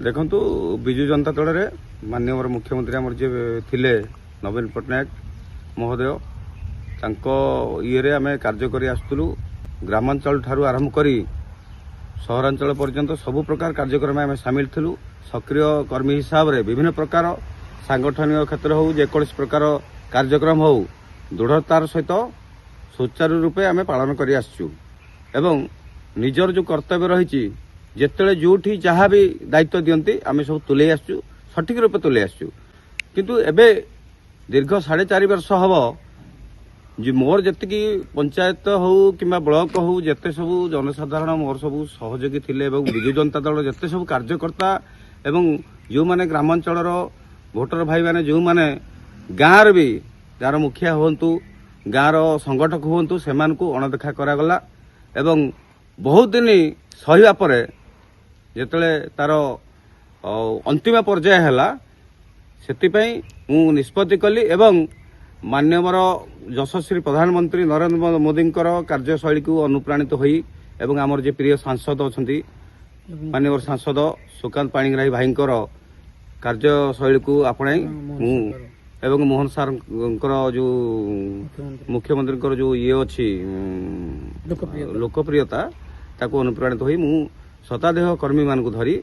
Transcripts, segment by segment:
देखु विजु जनता दल रे माननीय मुख्यमंत्री आमर जे थिले नवीन पट्टनायक महोदय तांको ये आम कार्य कर आसुलु ग्रामांचल ठारू आरंभ करी सहरांचल पर्यंत सबु प्रकार कार्यक्रम आम सामिल थिलु। सक्रिय कर्मी हिसाब रे विभिन्न प्रकार सांगठनिक क्षेत्र हो जेकोसी प्रकार कार्यक्रम हो दृढ़तार सहित सुचारू रूपे आम पालन कर आसचु एवं निजर जो कर्तव्य रही जिते जोठी जहाँ भी दायित्व दियंती आम सब तुले आसचु सठिक रूपे तुले आसचु किंतु एबे दीर्घ 4.5 वर्ष हम जी मोर जी पंचायत हो कि ब्लॉक हो जिते सब जनसाधारण मोर सब सहयोगी थिले एवं विजु जनता दल जिते सब कार्यकर्ता एवं जो माने ग्रामांचल भोटर भाई माने जो माने गाँव भी जार मुखिया हूँ गाँव संगठक हूँ से अणदेखा करागला एवं बहुत दिन सहिबा परे जेतले तार अंतिम पर्याय है से निष्पत्ति कली एवं माननीय यशस्वी प्रधानमंत्री नरेंद्र मोदी कार्यशैली को अनुप्राणित होई एवं आमर जे प्रिय सांसद अच्छा माननीय सांसद सुकांत पाणिग्राही भाई कार्यशैली को आपणाई एवं मोहन सार जो मुख्यमंत्री जो ये अच्छी लोकप्रियता ताको अनुप्राणित होई मु शतादेह कर्मी मान धरी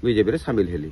बीजेपी रे सामिल हेली।